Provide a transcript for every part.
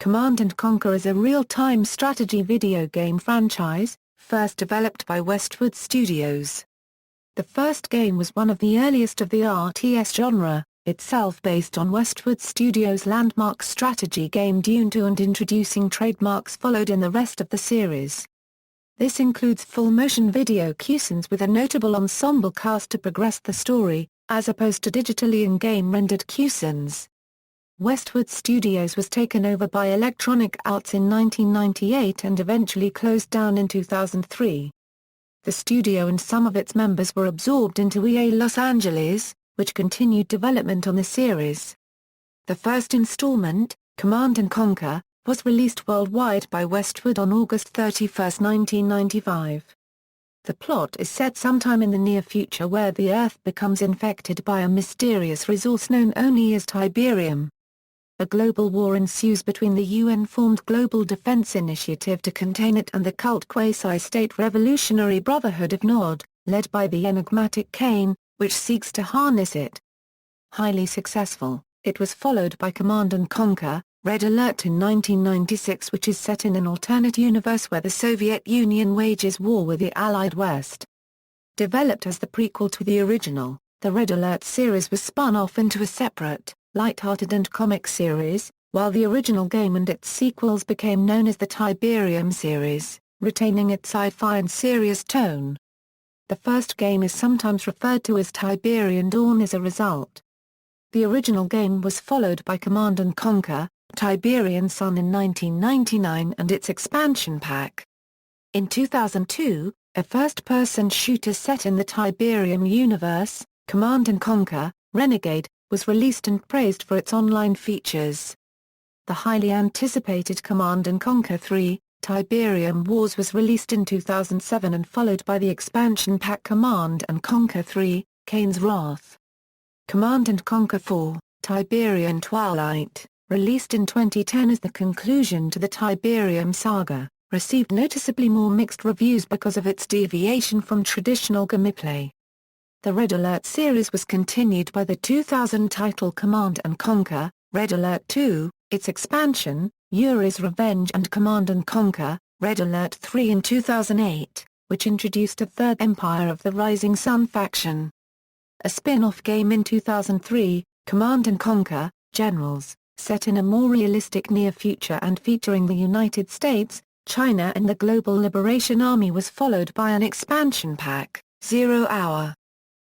Command & Conquer is a real-time strategy video game franchise, first developed by Westwood Studios. The first game was one of the earliest of the RTS genre, itself based on Westwood Studios' landmark strategy game Dune 2 and introducing trademarks followed in the rest of the series. This includes full-motion video cutscenes with a notable ensemble cast to progress the story, as opposed to digitally in-game rendered cutscenes. Westwood Studios was taken over by Electronic Arts in 1998 and eventually closed down in 2003. The studio and some of its members were absorbed into EA Los Angeles, which continued development on the series. The first installment, Command & Conquer, was released worldwide by Westwood on August 31, 1995. The plot is set sometime in the near future where the Earth becomes infected by a mysterious resource known only as Tiberium. A global war ensues between the UN-formed Global Defense Initiative to contain it and the cult quasi-state revolutionary Brotherhood of Nod, led by the enigmatic Kane, which seeks to harness it. Highly successful, it was followed by Command & Conquer, Red Alert in 1996, which is set in an alternate universe where the Soviet Union wages war with the Allied West. Developed as the prequel to the original, the Red Alert series was spun off into a separate, lighthearted and comic series, while the original game and its sequels became known as the Tiberium series, retaining its sci-fi and serious tone. The first game is sometimes referred to as Tiberian Dawn as a result. The original game was followed by Command & Conquer, Tiberian Sun in 1999 and its expansion pack. In 2002, a first-person shooter set in the Tiberium universe, Command & Conquer, Renegade, was released and praised for its online features. The highly anticipated Command & Conquer 3, Tiberium Wars was released in 2007 and followed by the expansion pack Command & Conquer 3, Kane's Wrath. Command & Conquer 4, Tiberian Twilight, released in 2010 as the conclusion to the Tiberium saga, received noticeably more mixed reviews because of its deviation from traditional gameplay. The Red Alert series was continued by the 2000 title Command & Conquer, Red Alert 2, its expansion, Yuri's Revenge and Command & Conquer, Red Alert 3 in 2008, which introduced a third Empire of the Rising Sun faction. A spin-off game in 2003, Command & Conquer, Generals, set in a more realistic near future and featuring the United States, China and the Global Liberation Army was followed by an expansion pack, 0 Hour.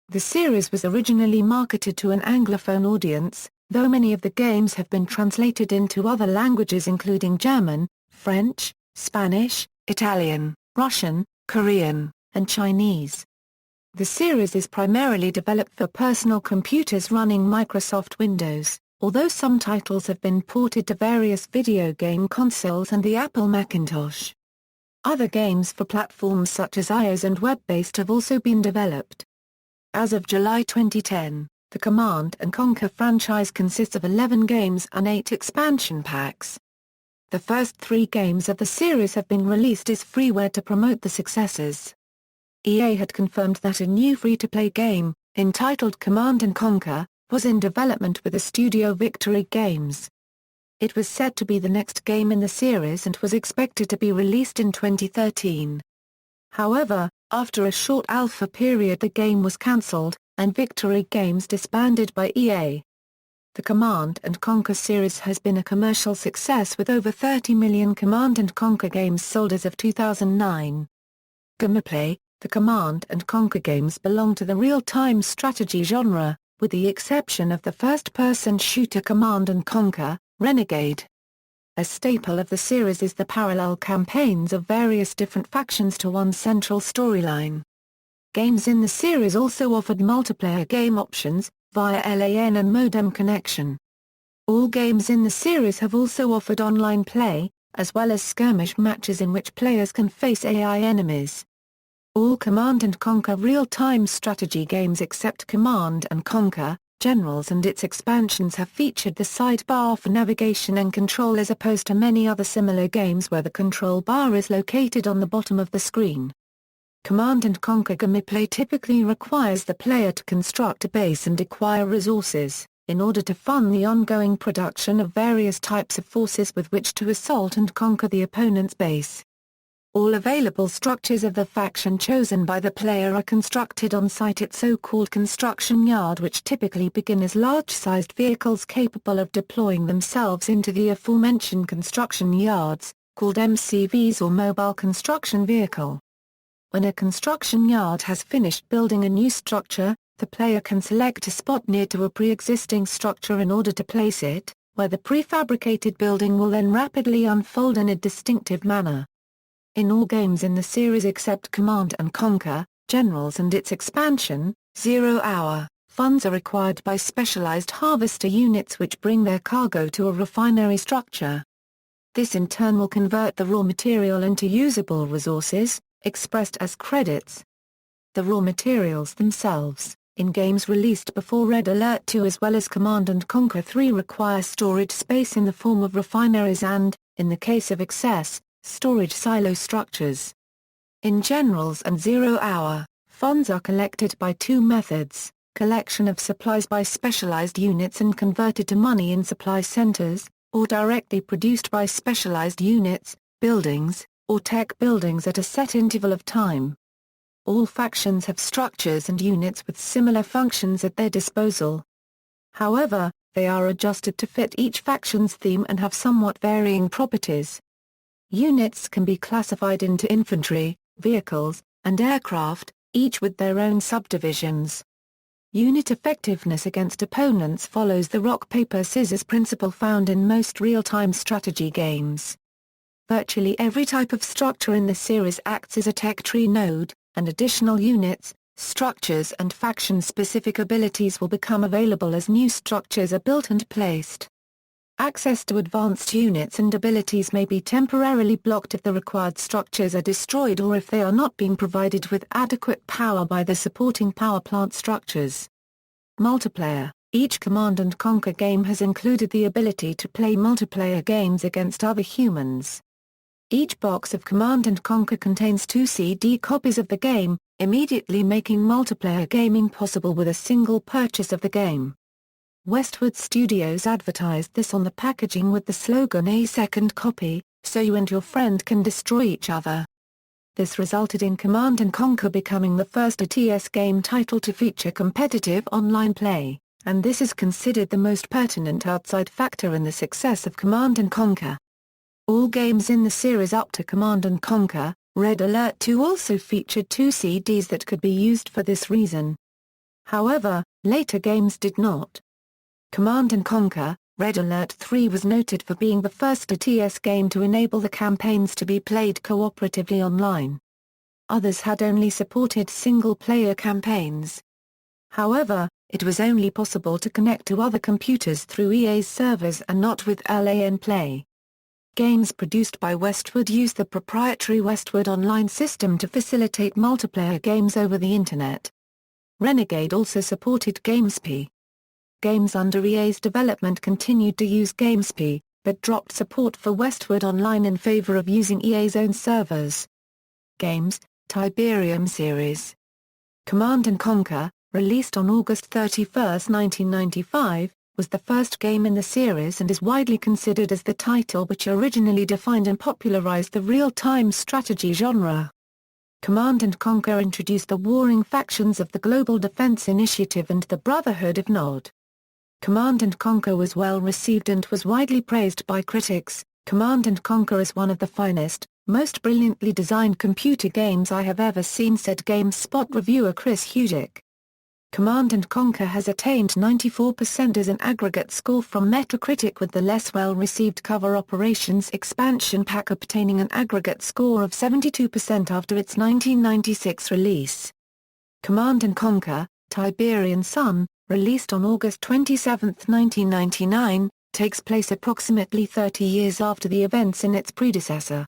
The series was originally marketed to an Anglophone audience, though many of the games have been translated into other languages including German, French, Spanish, Italian, Russian, Korean, and Chinese. The series is primarily developed for personal computers running Microsoft Windows, although some titles have been ported to various video game consoles and the Apple Macintosh. Other games for platforms such as iOS and web-based have also been developed. As of July 2010, the Command & Conquer franchise consists of 11 games and 8 expansion packs. The first 3 games of the series have been released as freeware to promote the successors. EA had confirmed that a new free-to-play game, entitled Command & Conquer, was in development with the studio Victory Games. It was said to be the next game in the series and was expected to be released in 2013. However, after a short alpha period the game was cancelled, and Victory Games disbanded by EA. The Command & Conquer series has been a commercial success with over 30 million Command & Conquer games sold as of 2009. Gameplay: the Command & Conquer games belong to the real-time strategy genre, with the exception of the first-person shooter Command & Conquer, Renegade. A staple of the series is the parallel campaigns of various different factions to one central storyline. Games in the series also offered multiplayer game options, via LAN and modem connection. All games in the series have also offered online play, as well as skirmish matches in which players can face AI enemies. All Command & Conquer real-time strategy games except Command & Conquer, Generals and its expansions have featured the sidebar for navigation and control as opposed to many other similar games where the control bar is located on the bottom of the screen. Command & Conquer gameplay typically requires the player to construct a base and acquire resources, in order to fund the ongoing production of various types of forces with which to assault and conquer the opponent's base. All available structures of the faction chosen by the player are constructed on site at so-called construction yard, which typically begin as large-sized vehicles capable of deploying themselves into the aforementioned construction yards, called MCVs or Mobile Construction Vehicle. When a construction yard has finished building a new structure, the player can select a spot near to a pre-existing structure in order to place it, where the prefabricated building will then rapidly unfold in a distinctive manner. In all games in the series except Command & Conquer, Generals and its expansion, 0 Hour, funds are required by specialized harvester units which bring their cargo to a refinery structure. This in turn will convert the raw material into usable resources, expressed as credits. The raw materials themselves, in games released before Red Alert 2 as well as Command & Conquer 3, require storage space in the form of refineries and, in the case of excess, storage silo structures. In Generals and 0 Hour, funds are collected by two methods: collection of supplies by specialized units and converted to money in supply centers, or directly produced by specialized units, buildings, or tech buildings at a set interval of time. All factions have structures and units with similar functions at their disposal. However, they are adjusted to fit each faction's theme and have somewhat varying properties. Units can be classified into infantry, vehicles, and aircraft, each with their own subdivisions. Unit effectiveness against opponents follows the rock-paper-scissors principle found in most real-time strategy games. Virtually every type of structure in the series acts as a tech tree node, and additional units, structures and faction-specific abilities will become available as new structures are built and placed. Access to advanced units and abilities may be temporarily blocked if the required structures are destroyed or if they are not being provided with adequate power by the supporting power plant structures. Multiplayer: each Command & Conquer game has included the ability to play multiplayer games against other humans. Each box of Command & Conquer contains 2 CD copies of the game, immediately making multiplayer gaming possible with a single purchase of the game. Westwood Studios advertised this on the packaging with the slogan "A second copy, so you and your friend can destroy each other." This resulted in Command & Conquer becoming the first ATS game title to feature competitive online play, and this is considered the most pertinent outside factor in the success of Command & Conquer. All games in the series up to Command & Conquer, Red Alert 2 also featured 2 CDs that could be used for this reason. However, later games did not. Command & Conquer, Red Alert 3 was noted for being the first ATS game to enable the campaigns to be played cooperatively online. Others had only supported single-player campaigns. However, it was only possible to connect to other computers through EA's servers and not with LAN Play. Games produced by Westwood use the proprietary Westwood Online system to facilitate multiplayer games over the Internet. Renegade also supported GamesP. Games under EA's development continued to use GamesP, but dropped support for Westwood Online in favor of using EA's own servers. Games, Tiberium series. Command & Conquer, released on August 31, 1995, was the first game in the series and is widely considered as the title which originally defined and popularized the real-time strategy genre. Command & Conquer introduced the warring factions of the Global Defense Initiative and the Brotherhood of Nod. Command & Conquer was well received and was widely praised by critics. Command & Conquer is one of the finest, most brilliantly designed computer games I have ever seen, said GameSpot reviewer Chris Hudick. Command & Conquer has attained 94% as an aggregate score from Metacritic, with the less well-received Cover Operations expansion pack obtaining an aggregate score of 72% after its 1996 release. Command & Conquer, Tiberian Sun, released on August 27, 1999, takes place approximately 30 years after the events in its predecessor.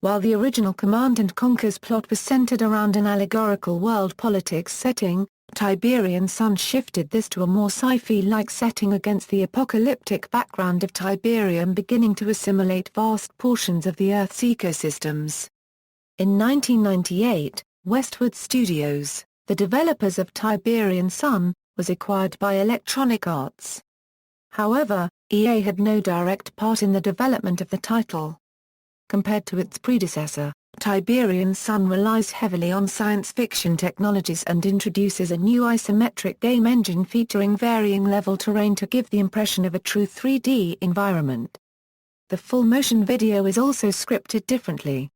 While the original Command & Conquer's plot was centered around an allegorical world politics setting, Tiberian Sun shifted this to a more sci-fi-like setting against the apocalyptic background of Tiberium beginning to assimilate vast portions of the Earth's ecosystems. In 1998, Westwood Studios, the developers of Tiberian Sun, was acquired by Electronic Arts. However, EA had no direct part in the development of the title. Compared to its predecessor, Tiberian Sun relies heavily on science fiction technologies and introduces a new isometric game engine featuring varying level terrain to give the impression of a true 3D environment. The full motion video is also scripted differently.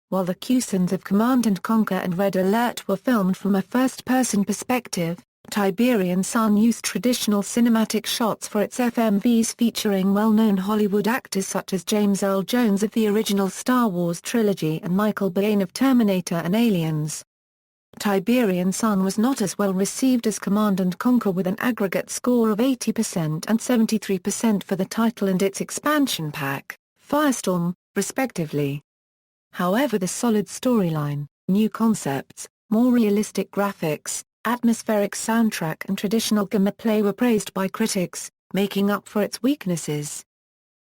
While the cutscenes of Command & Conquer and Red Alert were filmed from a first-person perspective, Tiberian Sun used traditional cinematic shots for its FMVs featuring well-known Hollywood actors such as James Earl Jones of the original Star Wars trilogy and Michael Biehn of Terminator and Aliens. Tiberian Sun was not as well received as Command & Conquer, with an aggregate score of 80% and 73% for the title and its expansion pack, Firestorm, respectively. However, the solid storyline, new concepts, more realistic graphics, atmospheric soundtrack and traditional gameplay were praised by critics, making up for its weaknesses.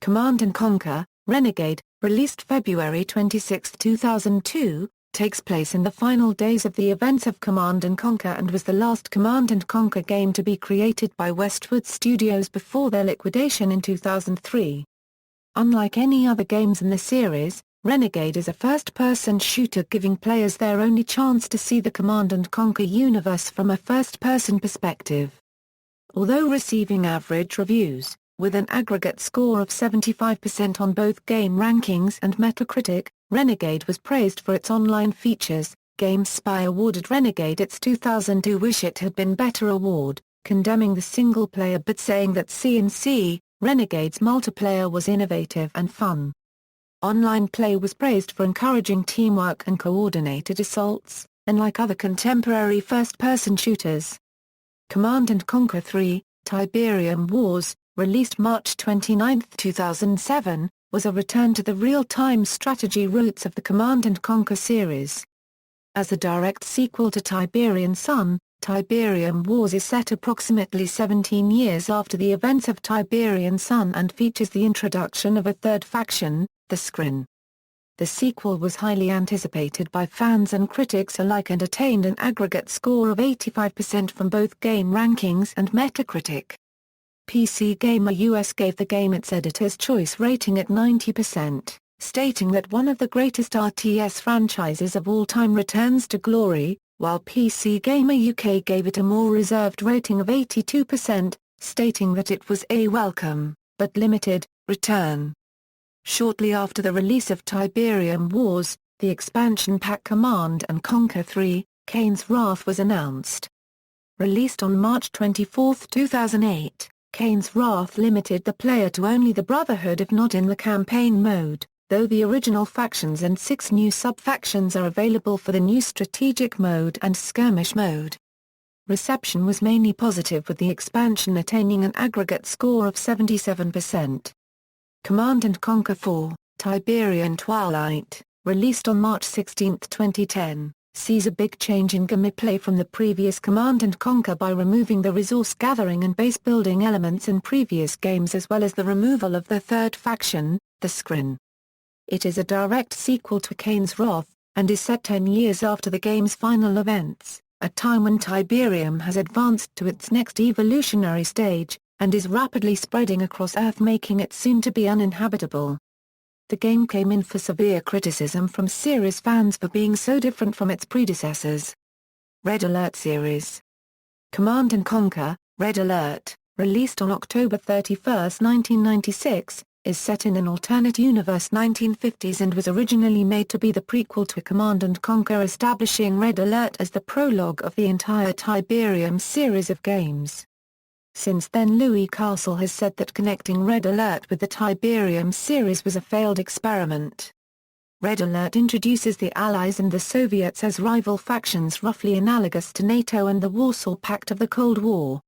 Command & Conquer, Renegade, released February 26, 2002, takes place in the final days of the events of Command & Conquer and was the last Command & Conquer game to be created by Westwood Studios before their liquidation in 2003. Unlike any other games in the series, Renegade is a first-person shooter giving players their only chance to see the Command & Conquer universe from a first-person perspective. Although receiving average reviews, with an aggregate score of 75% on both Game Rankings and Metacritic, Renegade was praised for its online features. GameSpy awarded Renegade its 2002 Wish It Had Been Better award, condemning the single-player but saying that C&C, Renegade's multiplayer was innovative and fun. Online play was praised for encouraging teamwork and coordinated assaults, unlike other contemporary first-person shooters. Command & Conquer 3, Tiberium Wars, released March 29, 2007, was a return to the real-time strategy roots of the Command & Conquer series. As a direct sequel to Tiberian Sun, Tiberium Wars is set approximately 17 years after the events of Tiberian Sun and features the introduction of a third faction, the Scrin. The sequel was highly anticipated by fans and critics alike and attained an aggregate score of 85% from both Game Rankings and Metacritic. PC Gamer US gave the game its editor's choice rating at 90%, stating that one of the greatest RTS franchises of all time returns to glory, while PC Gamer UK gave it a more reserved rating of 82%, stating that it was a welcome, but limited, return. Shortly after the release of Tiberium Wars, the expansion pack Command & Conquer 3, Kane's Wrath was announced. Released on March 24, 2008, Kane's Wrath limited the player to only the Brotherhood of Nod in the campaign mode, though the original factions and 6 new sub-factions are available for the new strategic mode and skirmish mode. Reception was mainly positive, with the expansion attaining an aggregate score of 77%. Command & Conquer 4, Tiberian Twilight, released on March 16, 2010, sees a big change in gameplay from the previous Command & Conquer by removing the resource gathering and base building elements in previous games as well as the removal of the third faction, the Scrin. It is a direct sequel to Kane's Wrath, and is set 10 years after the game's final events, a time when Tiberium has advanced to its next evolutionary stage, and is rapidly spreading across Earth, making it soon to be uninhabitable. The game came in for severe criticism from series fans for being so different from its predecessors. Red Alert series. Command & Conquer, Red Alert, released on October 31, 1996, is set in an alternate universe 1950s and was originally made to be the prequel to Command & Conquer, establishing Red Alert as the prologue of the entire Tiberium series of games. Since then, Louis Castle has said that connecting Red Alert with the Tiberium series was a failed experiment. Red Alert introduces the Allies and the Soviets as rival factions roughly analogous to NATO and the Warsaw Pact of the Cold War.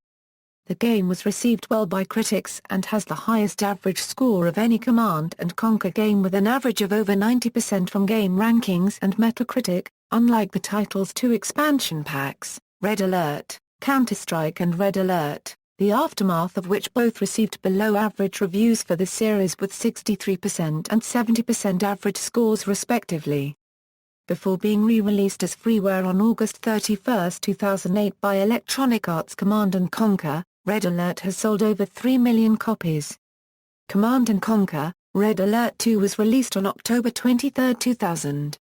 The game was received well by critics and has the highest average score of any Command & Conquer game, with an average of over 90% from Game Rankings and Metacritic, unlike the title's 2 expansion packs, Red Alert, Counter-Strike and Red Alert, the aftermath of which both received below-average reviews for the series with 63% and 70% average scores respectively. Before being re-released as freeware on August 31, 2008 by Electronic Arts, Command & Conquer, Red Alert has sold over 3 million copies. Command & Conquer: Red Alert 2 was released on October 23, 2000.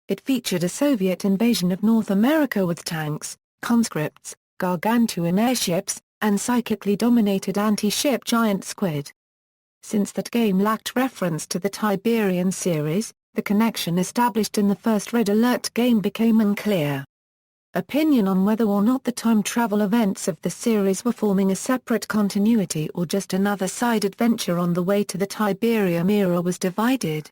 It featured a Soviet invasion of North America with tanks, conscripts, gargantuan airships, and psychically dominated anti-ship giant squid. Since that game lacked reference to the Tiberian series, the connection established in the first Red Alert game became unclear. Opinion on whether or not the time travel events of the series were forming a separate continuity or just another side adventure on the way to the Tiberium era was divided.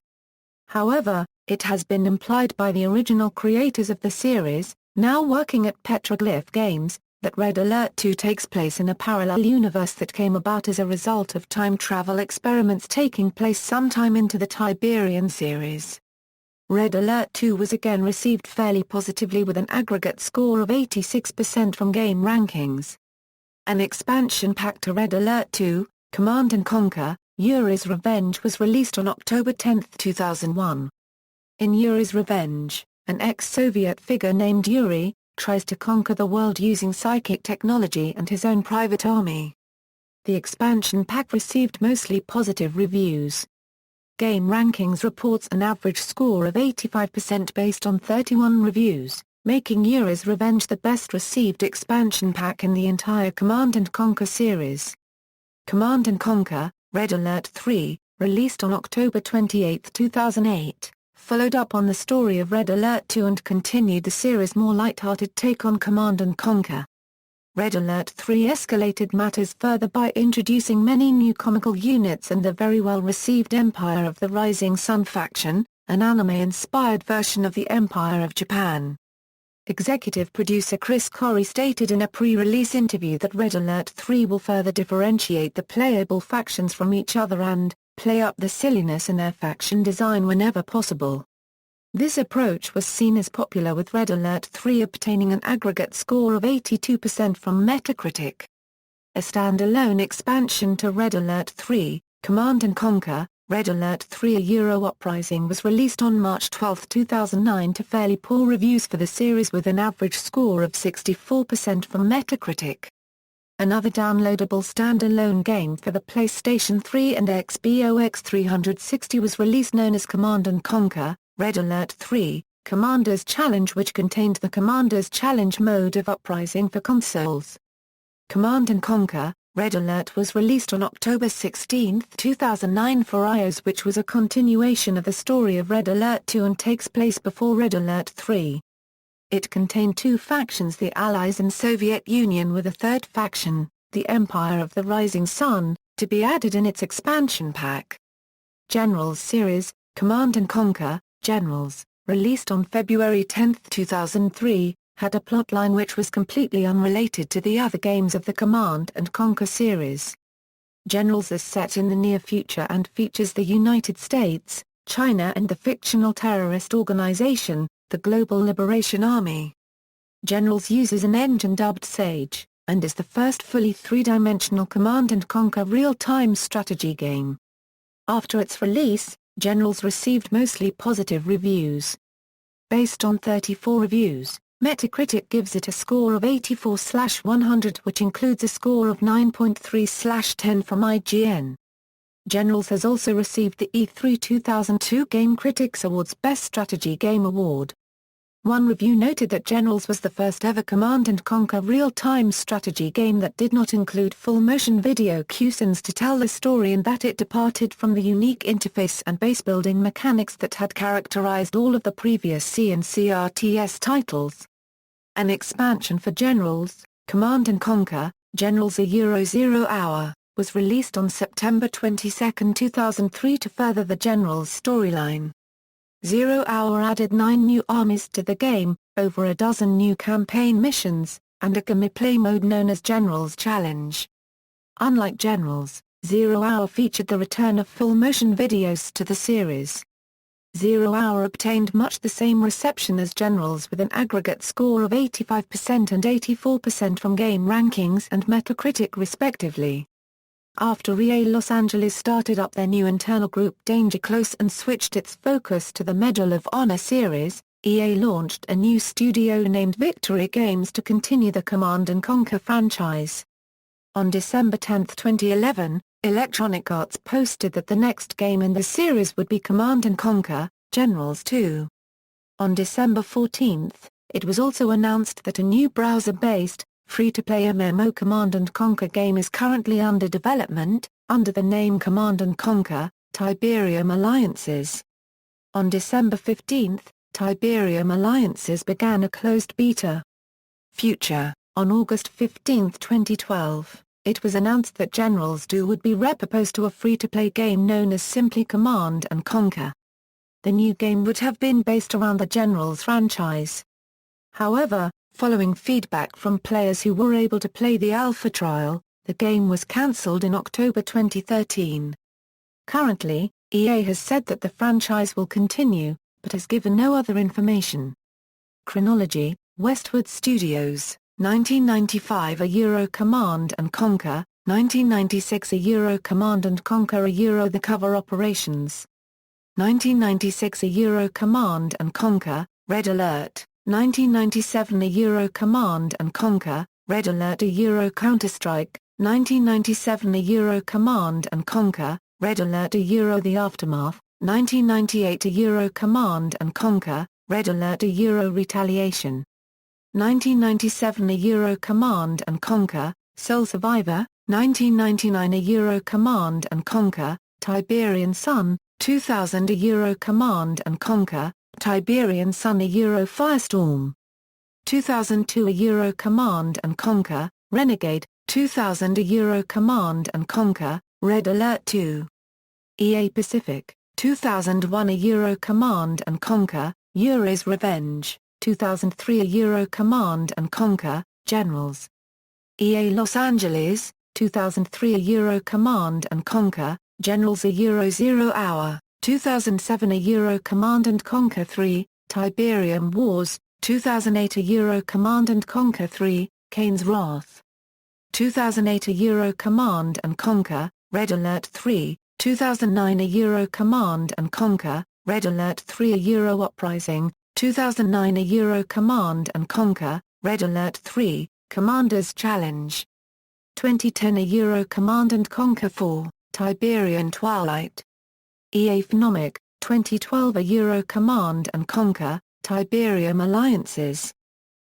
However, it has been implied by the original creators of the series, now working at Petroglyph Games, that Red Alert 2 takes place in a parallel universe that came about as a result of time travel experiments taking place sometime into the Tiberian series. Red Alert 2 was again received fairly positively with an aggregate score of 86% from Game Rankings. An expansion pack to Red Alert 2, Command & Conquer: Yuri's Revenge was released on October 10, 2001. In Yuri's Revenge, an ex-Soviet figure named Yuri tries to conquer the world using psychic technology and his own private army. The expansion pack received mostly positive reviews. Game Rankings reports an average score of 85% based on 31 reviews, making Yuri's Revenge the best-received expansion pack in the entire Command & Conquer series. Command & Conquer: Red Alert 3, released on October 28, 2008, followed up on the story of Red Alert 2 and continued the series' more lighthearted take on Command & Conquer. Red Alert 3 escalated matters further by introducing many new comical units and the very well-received Empire of the Rising Sun faction, an anime-inspired version of the Empire of Japan. Executive producer Chris Corey stated in a pre-release interview that Red Alert 3 will further differentiate the playable factions from each other and play up the silliness in their faction design whenever possible. This approach was seen as popular with Red Alert 3 obtaining an aggregate score of 82% from Metacritic. A standalone expansion to Red Alert 3, Command & Conquer: Red Alert 3: A Euro Uprising was released on March 12, 2009 to fairly poor reviews for the series with an average score of 64% from Metacritic. Another downloadable standalone game for the PlayStation 3 and Xbox 360 was released known as Command & Conquer: Red Alert 3, Commander's Challenge, which contained the Commander's Challenge mode of Uprising for consoles. Command & Conquer: Red Alert was released on October 16, 2009 for iOS, which was a continuation of the story of Red Alert 2 and takes place before Red Alert 3. It contained two factions, the Allies and Soviet Union, with a third faction, the Empire of the Rising Sun, to be added in its expansion pack. Generals series: Command & Conquer: Generals, released on February 10, 2003, had a plotline which was completely unrelated to the other games of the Command & Conquer series. Generals is set in the near future and features the United States, China and the fictional terrorist organization, the Global Liberation Army. Generals uses an engine dubbed Sage, and is the first fully three-dimensional Command & Conquer real-time strategy game. After its release, Generals received mostly positive reviews. Based on 34 reviews, Metacritic gives it a score of 84/100, which includes a score of 9.3/10 from IGN. Generals has also received the E3 2002 Game Critics Awards Best Strategy Game Award. One review noted that Generals was the first ever Command & Conquer real-time strategy game that did not include full-motion video cutscenes to tell the story, and that it departed from the unique interface and base-building mechanics that had characterized all of the previous C and CRTS titles. An expansion for Generals, Command & Conquer: Generals: A Euro 0 Hour, was released on September 22, 2003 to further the Generals storyline. 0 Hour added 9 new armies to the game, over a dozen new campaign missions, and a gameplay mode known as General's Challenge. Unlike Generals, 0 Hour featured the return of full-motion videos to the series. 0 Hour obtained much the same reception as Generals with an aggregate score of 85% and 84% from Game Rankings and Metacritic respectively. After EA Los Angeles started up their new internal group Danger Close and switched its focus to the Medal of Honor series, EA launched a new studio named Victory Games to continue the Command & Conquer franchise. On December 10, 2011, Electronic Arts posted that the next game in the series would be Command & Conquer: Generals 2. On December 14, it was also announced that a new browser-based, free-to-play MMO Command & Conquer game is currently under development, under the name Command & Conquer: Tiberium Alliances. On December 15, Tiberium Alliances began a closed beta. Future: on August 15, 2012, it was announced that Generals 2 would be repurposed to a free-to-play game known as simply Command & Conquer. The new game would have been based around the Generals franchise. However, following feedback from players who were able to play the alpha trial, the game was cancelled in October 2013. Currently, EA has said that the franchise will continue, but has given no other information. Chronology: Westwood Studios, 1995 a Euro Command & Conquer, 1996 a Euro Command & Conquer a Euro The Cover Operations. 1996 a Euro Command & Conquer, Red Alert, 1997 a Euro Command & Conquer, Red Alert a Euro Counter-Strike, 1997 a Euro Command & Conquer, Red Alert a Euro The Aftermath, 1998 a Euro Command & Conquer, Red Alert a Euro Retaliation. 1997 a Euro Command & Conquer, Sole Survivor, 1999 a Euro Command & Conquer, Tiberian Sun, 2000 a Euro Command & Conquer, Tiberian Sun a Euro Firestorm. 2002 a Euro Command & Conquer, Renegade, 2000 a Euro Command & Conquer, Red Alert 2. EA Pacific, 2001 a Euro Command & Conquer, Yuri's Revenge, 2003 a Euro Command & Conquer, Generals. EA Los Angeles, 2003 a Euro Command & Conquer, Generals a Euro 0 Hour, 2007 a Euro Command & Conquer 3, Tiberium Wars, 2008 a Euro Command & Conquer 3, Kane's Wrath. 2008 a Euro Command & Conquer, Red Alert 3, 2009 a Euro Command & Conquer, Red Alert 3 a Euro Uprising, 2009 a Euro Command & Conquer, Red Alert 3, Commander's Challenge. 2010 a Euro Command & Conquer 4, Tiberian Twilight. EA Phenomic, 2012 a Euro Command & Conquer, Tiberium Alliances.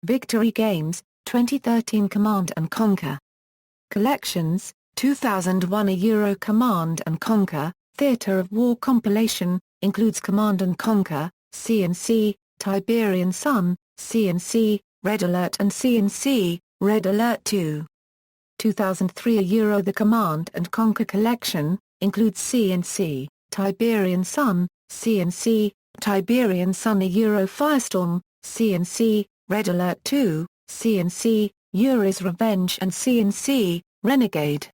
Victory Games, 2013 Command & Conquer. Collections, 2001 a Euro Command & Conquer, Theatre of War compilation, includes Command & Conquer, C&C, Tiberian Sun, C&C, Red Alert and C&C, Red Alert 2. 2003 a Euro The Command & Conquer collection, includes C&C, Tiberian Sun, C&C, Tiberian Sun a Euro Firestorm, C&C, Red Alert 2, C&C, Yuri's Revenge and C&C, Renegade.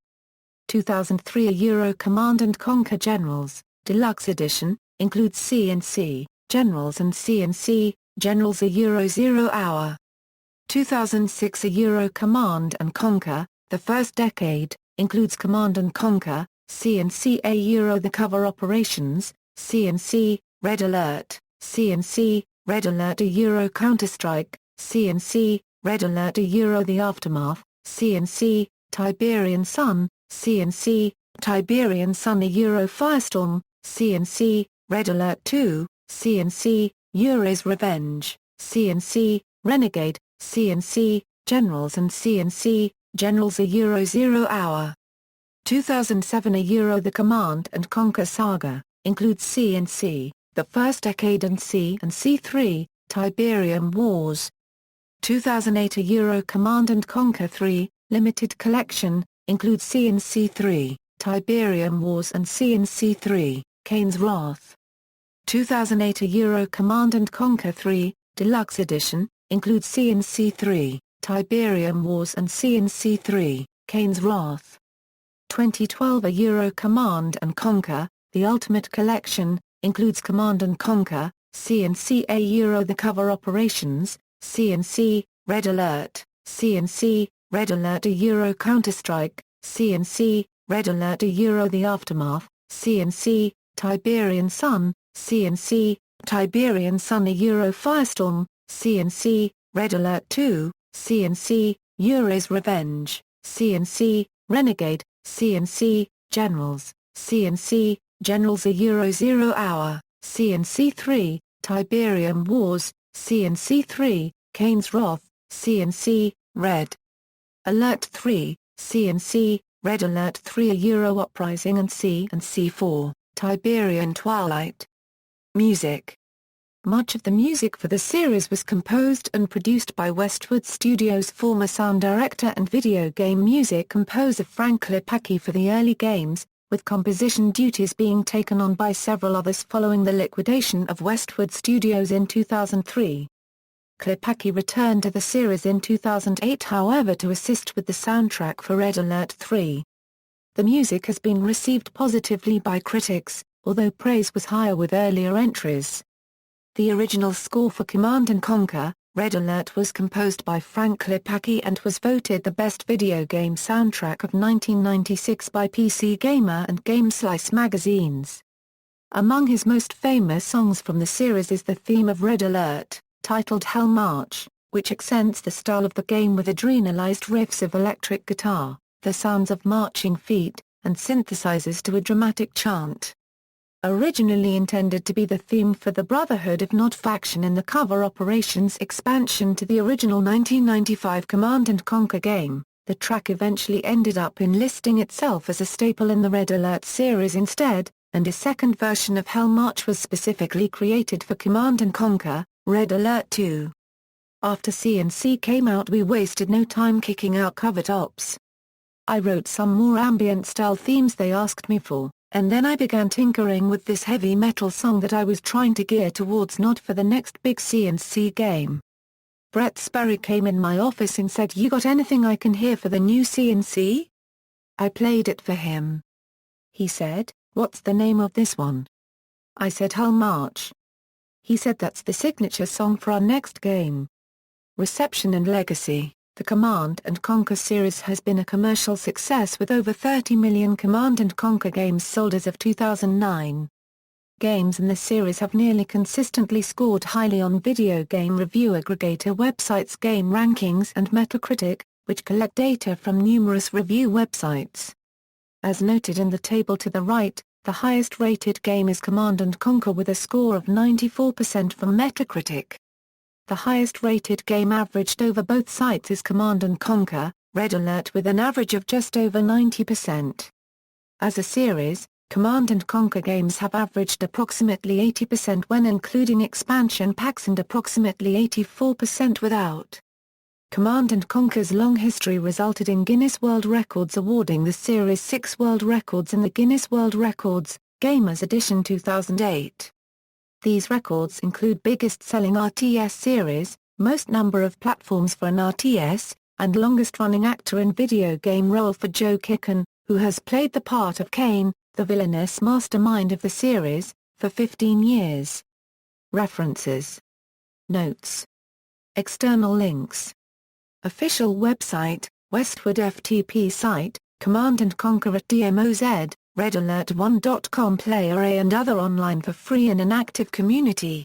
2003 a Euro Command & Conquer Generals, Deluxe Edition, includes C&C, Generals and C&C, Generals a Euro 0 Hour. 2006 a Euro Command & Conquer, The First Decade, includes Command & Conquer, C&C a Euro The Cover Operations, C&C, Red Alert, C&C, Red Alert a Euro Counter-Strike, C&C, Red Alert a Euro The Aftermath, C&C, Tiberian Sun, C&C, Tiberian Sun a Euro Firestorm, C&C, Red Alert 2, C&C, Yuri's Revenge, C&C, Renegade, C&C, Generals and C&C, Generals a Euro 0 Hour. 2007 a Euro The Command & Conquer Saga, includes C&C, The First Decade and C&C 3, Tiberium Wars. 2008 a Euro Command & Conquer 3, Limited Collection, includes C&C 3, Tiberium Wars and C&C 3, Kane's Wrath. 2008 a Euro Command & Conquer 3, Deluxe Edition, includes C&C 3, Tiberium Wars and C&C 3, Kane's Wrath. 2012 a Euro Command & Conquer, The Ultimate Collection, includes Command & Conquer, C&C a Euro The Cover Operations, C&C, Red Alert, C&C, Red Alert a Euro Counter-Strike, C&C, Red Alert a Euro The Aftermath, C&C, Tiberian Sun, C&C, Tiberian Sun a Euro Firestorm, C&C, Red Alert 2, C&C, Yuri's Revenge, CNC, Renegade, CNC, Generals, CNC, Generals a Euro 0 Hour, CNC3, Tiberium Wars, CNC3, Kane's Wrath, CNC, Red Alert 3, CNC, Red Alert 3 a Euro Uprising and CNC4, Tiberian Twilight. Music. Much of the music for the series was composed and produced by Westwood Studios' former sound director and video game music composer Frank Klepacki for the early games, with composition duties being taken on by several others following the liquidation of Westwood Studios in 2003. Klepacki returned to the series in 2008 however to assist with the soundtrack for Red Alert 3. The music has been received positively by critics, although praise was higher with earlier entries. The original score for Command & Conquer, Red Alert was composed by Frank Klepacki and was voted the best video game soundtrack of 1996 by PC Gamer and GameSlice magazines. Among his most famous songs from the series is the theme of Red Alert, titled Hell March, which accents the style of the game with adrenalized riffs of electric guitar, the sounds of marching feet, and synthesizers to a dramatic chant. Originally intended to be the theme for the Brotherhood of Nod faction in the Cover Operations expansion to the original 1995 Command & Conquer game, the track eventually ended up enlisting itself as a staple in the Red Alert series instead, and a second version of Hell March was specifically created for Command & Conquer, Red Alert 2. After CNC came out we wasted no time kicking out covered ops. I wrote some more ambient-style themes they asked me for, and then I began tinkering with this heavy metal song that I was trying to gear towards Nod for the next big CNC game. Brett Sperry came in my office and said, "You got anything I can hear for the new CNC?" I played it for him. He said, "What's the name of this one?" I said, "Hell March." He said, "That's the signature song for our next game." Reception and legacy. The Command & Conquer series has been a commercial success with over 30 million Command & Conquer games sold as of 2009. Games in the series have nearly consistently scored highly on video game review aggregator websites Game Rankings and Metacritic, which collect data from numerous review websites. As noted in the table to the right, the highest-rated game is Command & Conquer with a score of 94% from Metacritic. The highest-rated game averaged over both sites is Command & Conquer, Red Alert with an average of just over 90%. As a series, Command & Conquer games have averaged approximately 80% when including expansion packs and approximately 84% without. Command & Conquer's long history resulted in Guinness World Records awarding the series 6 world records in the Guinness World Records, Gamers Edition 2008. These records include biggest-selling RTS series, most number of platforms for an RTS, and longest-running actor in video game role for Joe Kicken, who has played the part of Kane, the villainous mastermind of the series, for 15 years. References. Notes. External links. Official website, Westwood FTP site, Command & Conquer at DMOZ, RedAlert1.com Player A and other online for free in an active community.